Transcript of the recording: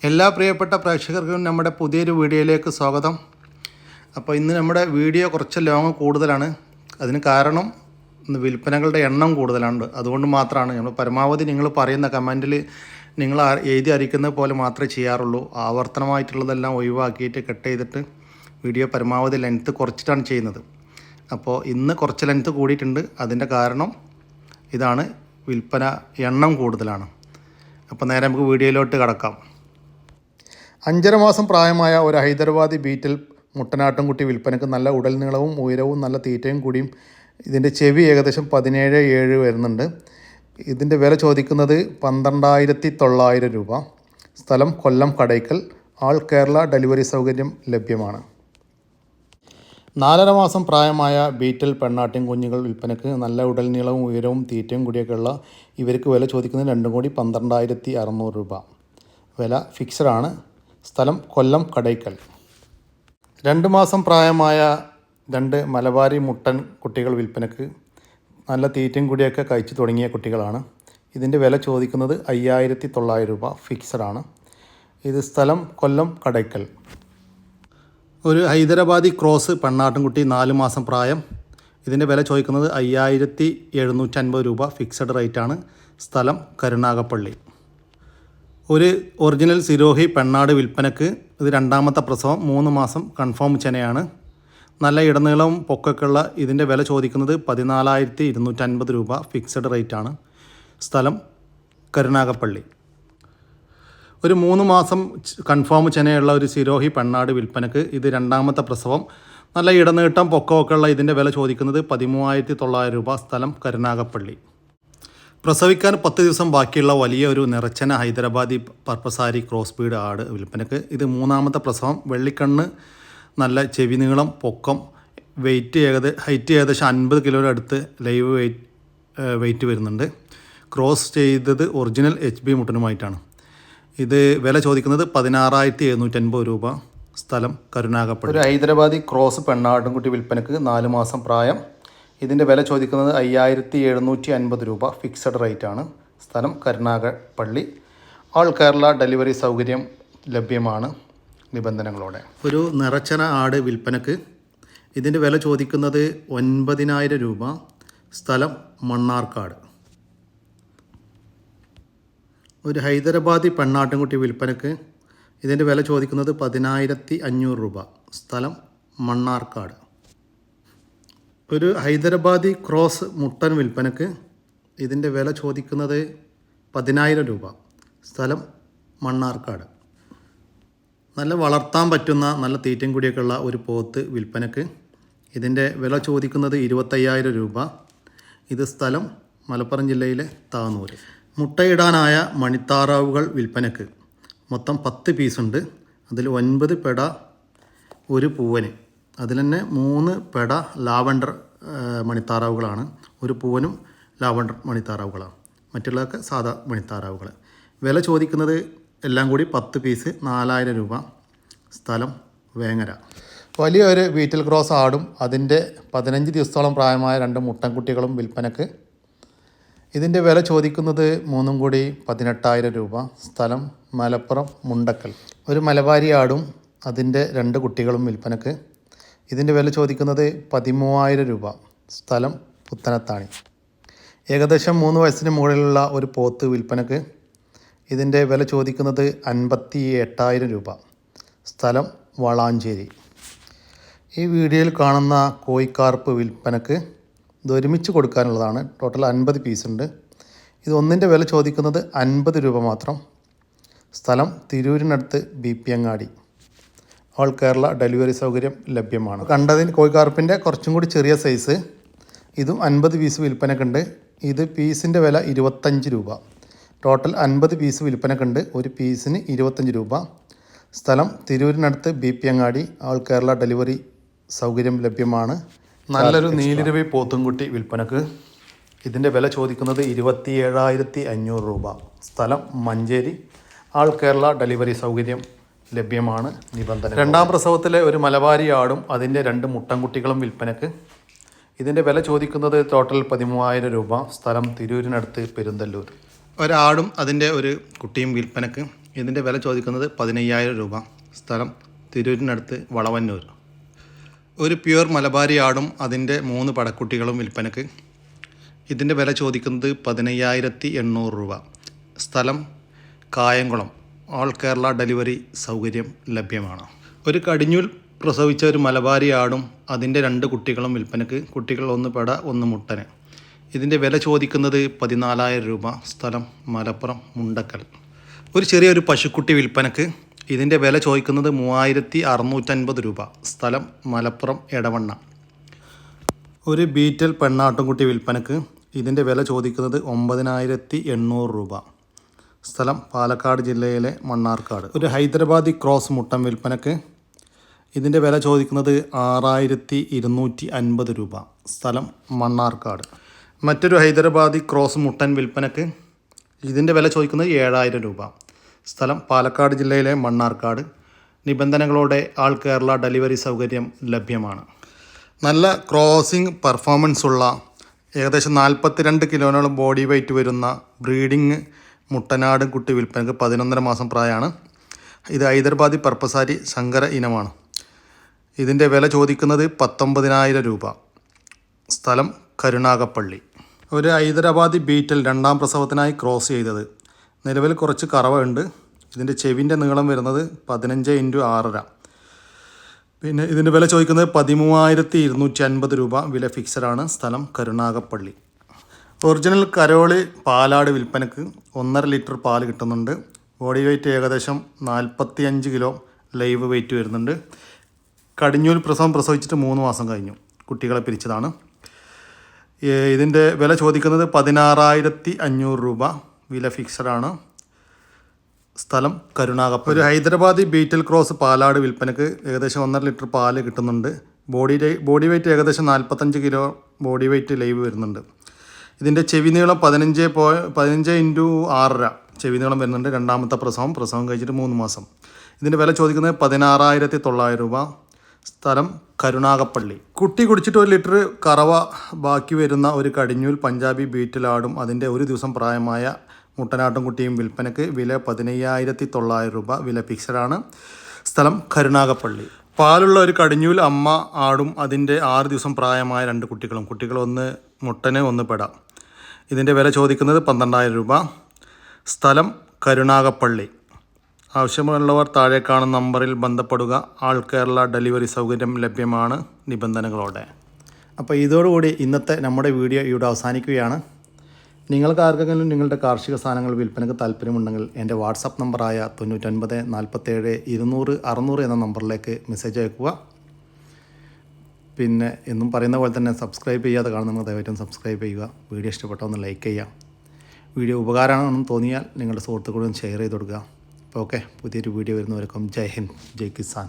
എല്ലാ പ്രിയപ്പെട്ട പ്രേക്ഷകർക്കും നമ്മുടെ പുതിയൊരു വീഡിയോയിലേക്ക് സ്വാഗതം. അപ്പോൾ ഇന്ന് നമ്മുടെ വീഡിയോ കുറച്ച് ലോങ് കൂടുതലാണ്. അതിന് കാരണം ഇന്ന് വിൽപ്പനകളുടെ എണ്ണം കൂടുതലാണ്. അതുകൊണ്ട് മാത്രമാണ് നമ്മൾ പരമാവധി നിങ്ങൾ പറയുന്ന കമൻറ്റിൽ നിങ്ങൾ എഴുതി അറിയിക്കുന്നത് പോലെ മാത്രമേ ചെയ്യാറുള്ളൂ. ആവർത്തനമായിട്ടുള്ളതെല്ലാം ഒഴിവാക്കിയിട്ട് കട്ട് ചെയ്തിട്ട് വീഡിയോ പരമാവധി ലെങ്ത്ത് കുറച്ചിട്ടാണ് ചെയ്യുന്നത്. അപ്പോൾ ഇന്ന് കുറച്ച് ലെങ്ത്ത് കൂടിയിട്ടുണ്ട്. അതിൻ്റെ കാരണം ഇതാണ്, വിൽപ്പന എണ്ണം കൂടുതലാണ്. അപ്പോൾ നേരെ നമുക്ക് വീഡിയോയിലോട്ട് കടക്കാം. 5.5 മാസം പ്രായമായ ഒരു ഹൈദരാബാദി ബീറ്റിൽ മുട്ടനാട്ടുംകുട്ടി വിൽപ്പനക്ക് നല്ല ഉടൽ നീളവും ഉയരവും നല്ല തീറ്റയും കൂടിയും ഇതിൻ്റെ ചെവി ഏകദേശം 17.7 വരുന്നുണ്ട്. ഇതിൻ്റെ വില ചോദിക്കുന്നത് 12,900 രൂപ. സ്ഥലം കൊല്ലം കടയ്ക്കൽ. ആൾ കേരള ഡെലിവറി സൗകര്യം ലഭ്യമാണ്. 4.5 മാസം പ്രായമായ ബീറ്റൽ പെണ്ണാട്ടിൻ കുഞ്ഞുങ്ങൾ വിൽപ്പനക്ക് നല്ല ഉടൽ നീളവും ഉയരവും തീറ്റയും കൂടിയൊക്കെയുള്ള ഇവർക്ക് വില ചോദിക്കുന്നത് രണ്ടും കൂടി 12,600 രൂപ. വില ഫിക്സഡാണ്. സ്ഥലം കൊല്ലം കടയ്ക്കൽ. 2 മാസം പ്രായമായ 2 മലബാരി മുട്ടൻ കുട്ടികൾ വിൽപ്പനക്ക് നല്ല തീറ്റയും കൂടിയൊക്കെ കഴിച്ചു തുടങ്ങിയ കുട്ടികളാണ്. ഇതിൻ്റെ വില ചോദിക്കുന്നത് 5,900 രൂപ. ഫിക്സഡാണ്. ഇത് സ്ഥലം കൊല്ലം കടയ്ക്കൽ. ഒരു ഹൈദരാബാദി ക്രോസ് പെണ്ണാട്ടുംകുട്ടി 4 മാസം പ്രായം. ഇതിൻ്റെ വില ചോദിക്കുന്നത് 5,750 രൂപ. ഫിക്സഡ് റേറ്റാണ്. സ്ഥലം കരുനാഗപ്പള്ളി. ഒരു ഒറിജിനൽ സിരോഹി പെണ്ണാട് വിൽപ്പനക്ക്. ഇത് 2ാമത്തെ പ്രസവം, 3 മാസം കൺഫേം ചെനയാണ്. നല്ല ഇടനീളവും പൊക്കൊക്കെയുള്ള ഇതിൻ്റെ വില ചോദിക്കുന്നത് 14,250 രൂപ. ഫിക്സഡ് റേറ്റാണ്. സ്ഥലം കരുനാഗപ്പള്ളി. ഒരു 3 മാസം കൺഫേം ചെനയുള്ള ഒരു സിരോഹി പെണ്ണാട് വിൽപ്പനക്ക്. ഇത് 2ാമത്തെ പ്രസവം, നല്ല ഇടനീട്ടം പൊക്കമൊക്കെയുള്ള ഇതിൻ്റെ വില ചോദിക്കുന്നത് 13,900 രൂപ. സ്ഥലം കരുനാഗപ്പള്ളി. പ്രസവിക്കാൻ 10 ദിവസം ബാക്കിയുള്ള വലിയ ഒരു നിറച്ചന ഹൈദരാബാദി പർപ്പസാരി ക്രോസ് ബീഡ് ആട് വിൽപ്പനക്ക്. ഇത് 3ാമത്തെ പ്രസവം. വെള്ളിക്കണ്ണ്, നല്ല ചെവി നീളം, പൊക്കം, ഹൈറ്റ് ഏകദേശം 50 കിലോയുടെ അടുത്ത് ലൈവ് വെയിറ്റ് വരുന്നുണ്ട്. ക്രോസ് ചെയ്തത് ഒറിജിനൽ HB മുട്ടനുമായിട്ടാണ്. ഇത് വില ചോദിക്കുന്നത് 16,750 രൂപ. സ്ഥലം കരുനാഗപ്പള്ളി. ഒരു ഹൈദരാബാദി ക്രോസ് പെണ്ണാട്ടുംകുട്ടി വിൽപ്പനക്ക് 4 മാസം പ്രായം. ഇതിൻ്റെ വില ചോദിക്കുന്നത് 5,750 രൂപ. ഫിക്സഡ് റേറ്റാണ്. സ്ഥലം കരുനാഗപ്പള്ളി. ആൾ കേരള ഡെലിവറി സൗകര്യം ലഭ്യമാണ് നിബന്ധനകളോടെ. ഒരു നിറച്ചന ആട് വിൽപ്പനക്ക്. ഇതിൻ്റെ വില ചോദിക്കുന്നത് 9,000 രൂപ. സ്ഥലം മണ്ണാർക്കാട്. ഒരു ഹൈദരാബാദി പെണ്ണാട്ടുംകുട്ടി വിൽപ്പനക്ക്. ഇതിൻ്റെ വില ചോദിക്കുന്നത് 10,500 രൂപ. സ്ഥലം മണ്ണാർക്കാട്. ഒരു ഹൈദരാബാദി ക്രോസ് മുട്ടൻ വിൽപ്പനക്ക്. ഇതിൻ്റെ വില ചോദിക്കുന്നത് 10,000 രൂപ. സ്ഥലം മണ്ണാർക്കാട്. നല്ല വളർത്താൻ പറ്റുന്ന നല്ല തീറ്റയും കൂടിയൊക്കെയുള്ള ഒരു പോത്ത് വിൽപ്പനക്ക്. ഇതിൻ്റെ വില ചോദിക്കുന്നത് 25,000 രൂപ. ഇത് സ്ഥലം മലപ്പുറം ജില്ലയിലെ താന്നൂര്. മുട്ടയിടാനായ മണിത്താറാവുകൾ വിൽപ്പനക്ക്. മൊത്തം 10 പീസുണ്ട്. അതിൽ 9 പെട, ഒരു പൂവന്. അതിൽ തന്നെ 3 പെട ലാവണ്ടർ മണിത്താറാവുകളാണ്. ഒരു പൂവനും ലാവണ്ടർ മണിത്താറാവുകളാണ്. മറ്റുള്ളതൊക്കെ സാധാ മണിത്താറാവുകൾ. വില ചോദിക്കുന്നത് എല്ലാം കൂടി 10 പീസ് 4,000 രൂപ. സ്ഥലം വേങ്ങര. വലിയൊരു ബീറ്റിൽ ക്രോസ് ആടും അതിൻ്റെ 15 ദിവസത്തോളം പ്രായമായ 2 മുട്ടൻകുട്ടികളും വിൽപ്പനക്ക്. ഇതിൻ്റെ വില ചോദിക്കുന്നത് 3 കൂടി 18,000 രൂപ. സ്ഥലം മലപ്പുറം മുണ്ടക്കൽ. ഒരു മലബാരി ആടും അതിൻ്റെ 2 കുട്ടികളും വിൽപ്പനക്ക്. ഇതിൻ്റെ വില ചോദിക്കുന്നത് 13,000 രൂപ. സ്ഥലം പുത്തനത്താണി. ഏകദേശം 3 വയസ്സിന് മുകളിലുള്ള ഒരു പോത്ത് വിൽപ്പനക്ക്. ഇതിൻ്റെ വില ചോദിക്കുന്നത് 58,000 രൂപ. സ്ഥലം വളാഞ്ചേരി. ഈ വീഡിയോയിൽ കാണുന്ന കോഴിക്കാർപ്പ് വിൽപ്പനക്ക്. ഇത് ഒരുമിച്ച് കൊടുക്കാനുള്ളതാണ്. ടോട്ടൽ 50 പീസുണ്ട്. ഇത് ഒന്നിൻ്റെ വില ചോദിക്കുന്നത് 50 രൂപ മാത്രം. സ്ഥലം തിരൂരിനടുത്ത് BP അങ്ങാടി. ഓൾ കേരള ഡെലിവറി സൗകര്യം ലഭ്യമാണ്. കണ്ടതിന് കോഴിക്കാർപ്പിൻ്റെ കുറച്ചും കൂടി ചെറിയ സൈസ്. ഇതും 50 പീസ് വിൽപ്പനക്കുണ്ട്. ഇത് പീസിൻ്റെ വില 25 രൂപ. ടോട്ടൽ 50 പീസ് വിൽപ്പനക്കുണ്ട്. ഒരു പീസിന് 25 രൂപ. സ്ഥലം തിരൂരിനടുത്ത് BP അങ്ങാടി. ഓൾ കേരള ഡെലിവറി സൗകര്യം ലഭ്യമാണ്. നല്ലൊരു നീലിരവി പോത്തുംകുട്ടി വിൽപ്പനക്ക്. ഇതിൻ്റെ വില ചോദിക്കുന്നത് 27,500 രൂപ. സ്ഥലം മഞ്ചേരി. ആൾ കേരള ഡെലിവറി സൗകര്യം ലഭ്യമാണ് നിബന്ധന. 2ാം പ്രസവത്തിലെ ഒരു മലബാരി ആടും അതിൻ്റെ 2 മുട്ടൻകുട്ടികളും വിൽപ്പനക്ക്. ഇതിൻ്റെ വില ചോദിക്കുന്നത് ടോട്ടൽ 13,000 രൂപ. സ്ഥലം തിരൂരിനടുത്ത് പെരുന്തല്ലൂർ. ഒരാടും അതിൻ്റെ ഒരു കുട്ടിയും വിൽപ്പനക്ക്. ഇതിൻ്റെ വില ചോദിക്കുന്നത് 15,000 രൂപ. സ്ഥലം തിരൂരിനടുത്ത് വളവന്നൂർ. ഒരു പ്യുവർ മലബാരി ആടും അതിൻ്റെ 3 പടക്കുട്ടികളും വിൽപ്പനക്ക്. ഇതിൻ്റെ വില ചോദിക്കുന്നത് 15,800 രൂപ. സ്ഥലം കായംകുളം. ഓൾ കേരള ഡെലിവറി സൗകര്യം ലഭ്യമാണ്. ഒരു കടിഞ്ഞൂൽ പ്രസവിച്ച ഒരു മലബാരി ആടും അതിൻ്റെ 2 കുട്ടികളും വിൽപ്പനക്ക്. കുട്ടികൾ 1 പെട 1 മുട്ടന്. ഇതിൻ്റെ വില ചോദിക്കുന്നത് 14,000 രൂപ. സ്ഥലം മലപ്പുറം മുണ്ടക്കൽ. ഒരു ചെറിയൊരു പശുക്കുട്ടി വിൽപ്പനക്ക്. ഇതിൻ്റെ വില ചോദിക്കുന്നത് 3,650 രൂപ. സ്ഥലം മലപ്പുറം എടവണ്ണ. ഒരു ബീറ്റൽ പെണ്ണാട്ടുംകുട്ടി വിൽപ്പനക്ക്. ഇതിൻ്റെ വില ചോദിക്കുന്നത് 9,800 രൂപ. സ്ഥലം പാലക്കാട് ജില്ലയിലെ മണ്ണാർക്കാട്. ഒരു ഹൈദരാബാദി ക്രോസ് മുട്ടൻ വിൽപ്പനക്ക്. ഇതിൻ്റെ വില ചോദിക്കുന്നത് 6,250 രൂപ. സ്ഥലം മണ്ണാർക്കാട്. മറ്റൊരു ഹൈദരാബാദി ക്രോസ് മുട്ടൻ വിൽപ്പനക്ക്. ഇതിൻ്റെ വില ചോദിക്കുന്നത് 7,000 രൂപ. സ്ഥലം പാലക്കാട് ജില്ലയിലെ മണ്ണാർക്കാട്. നിബന്ധനകളോടെ ആൾ കേരള ഡെലിവറി സൗകര്യം ലഭ്യമാണ്. നല്ല ക്രോസിംഗ് പെർഫോമൻസ് ഉള്ള ഏകദേശം 42 കിലോയോളം ബോഡി വെയ്റ്റ് വരുന്ന ബ്രീഡിങ് മുട്ടനാടും കുട്ടി വിൽപ്പനക്ക് 11.5 മാസം പ്രായമാണ്. ഇത് ഹൈദരാബാദി പർപ്പസാരി ശങ്കര ഇനമാണ്. ഇതിൻ്റെ വില ചോദിക്കുന്നത് 19,000 രൂപ. സ്ഥലം കരുനാഗപ്പള്ളി. ഒരു ഹൈദരാബാദി ബീറ്റൽ 2ാം പ്രസവത്തിനായി ക്രോസ് ചെയ്തത്. നിലവിൽ കുറച്ച് കറവുണ്ട്. ഇതിൻ്റെ ചെവിൻ്റെ നീളം വരുന്നത് 15x6.5. പിന്നെ ഇതിൻ്റെ വില ചോദിക്കുന്നത് 13,250 രൂപ. വില ഫിക്സഡാണ്. സ്ഥലം കരുനാഗപ്പള്ളി. ഒറിജിനൽ കരോളി പാലാട് വിൽപ്പനക്ക്. 1.5 ലിറ്റർ പാൽ കിട്ടുന്നുണ്ട്. ബോഡി വെയ്റ്റ് ഏകദേശം 45 കിലോ ലൈവ് വെയ്റ്റ് വരുന്നുണ്ട്. കടിഞ്ഞൂൽ പ്രസവിച്ചിട്ട് 3 മാസം കഴിഞ്ഞു. കുട്ടികളെ പിരിച്ചതാണ്. ഇതിൻ്റെ വില ചോദിക്കുന്നത് 16,500 രൂപ. വില ഫിക്സഡാണ്. സ്ഥലം കരുനാഗപ്പള്ളി. ഒരു ഹൈദരാബാദി ബീറ്റൽ ക്രോസ് പാലാട് വിൽപ്പനക്ക്. ഏകദേശം 1.5 ലിറ്റർ പാല് കിട്ടുന്നുണ്ട്. ബോഡി വെയ്റ്റ് ഏകദേശം 45 കിലോ ബോഡി വെയ്റ്റ് ലൈവ് വരുന്നുണ്ട്. ഇതിൻ്റെ ചെവി നീളം 15x6.5 ചെവി നീളം വരുന്നുണ്ട്. 2ാമത്തെ പ്രസവം കഴിച്ചിട്ട് 3 മാസം. ഇതിൻ്റെ വില ചോദിക്കുന്നത് 16,900 രൂപ. സ്ഥലം കരുനാഗപ്പള്ളി. കുട്ടി കുടിച്ചിട്ട് 1 ലിറ്റർ കറവ ബാക്കി വരുന്ന ഒരു കടിഞ്ഞൂൽ പഞ്ചാബി ബീറ്റിലാടും അതിൻ്റെ 1 ദിവസം പ്രായമായ മുട്ടനാട്ടും കുട്ടിയും വിൽപ്പനക്ക്. വില 15,900 രൂപ. വില ഫിക്സഡാണ്. സ്ഥലം കരുനാഗപ്പള്ളി. പാലുള്ള ഒരു കടിഞ്ഞൂൽ അമ്മ ആടും അതിൻ്റെ 6 ദിവസം പ്രായമായ 2 കുട്ടികളും. കുട്ടികൾ 1 മുട്ടന് 1 പെട. ഇതിൻ്റെ വില ചോദിക്കുന്നത് 12,000 രൂപ. സ്ഥലം കരുനാഗപ്പള്ളി. ആവശ്യമുള്ളവർ താഴെ കാണുന്ന നമ്പറിൽ ബന്ധപ്പെടുക. ആൾ കേരള ഡെലിവറി സൗകര്യം ലഭ്യമാണ് നിബന്ധനകളോടെ. അപ്പോൾ ഇതോടുകൂടി ഇന്നത്തെ നമ്മുടെ വീഡിയോ ഇവിടെ അവസാനിക്കുകയാണ്. നിങ്ങൾക്ക് ആർക്കെങ്കിലും നിങ്ങളുടെ കാർഷിക സാധനങ്ങൾ വിൽപ്പനയ്ക്ക് താല്പര്യമുണ്ടെങ്കിൽ എൻ്റെ വാട്സപ്പ് നമ്പറായ 99 47 200 600 എന്ന നമ്പറിലേക്ക് മെസ്സേജ് അയക്കുക. പിന്നെ എന്നും പറയുന്ന പോലെ തന്നെ സബ്സ്ക്രൈബ് ചെയ്യാതെ കാണുന്നവർ ദയവായിട്ടും സബ്സ്ക്രൈബ് ചെയ്യുക. വീഡിയോ ഇഷ്ടപ്പെട്ടാൽ ഒന്ന് ലൈക്ക് ചെയ്യുക. വീഡിയോ ഉപകാരമാണെന്ന് തോന്നിയാൽ നിങ്ങളുടെ സുഹൃത്തുക്കളോടും ഷെയർ ചെയ്ത് കൊടുക്കുക. അപ്പോൾ ഓക്കെ, പുതിയൊരു വീഡിയോ വരുന്നവർക്കും ജയ് ഹിന്ദ്, ജയ് കിസാൻ.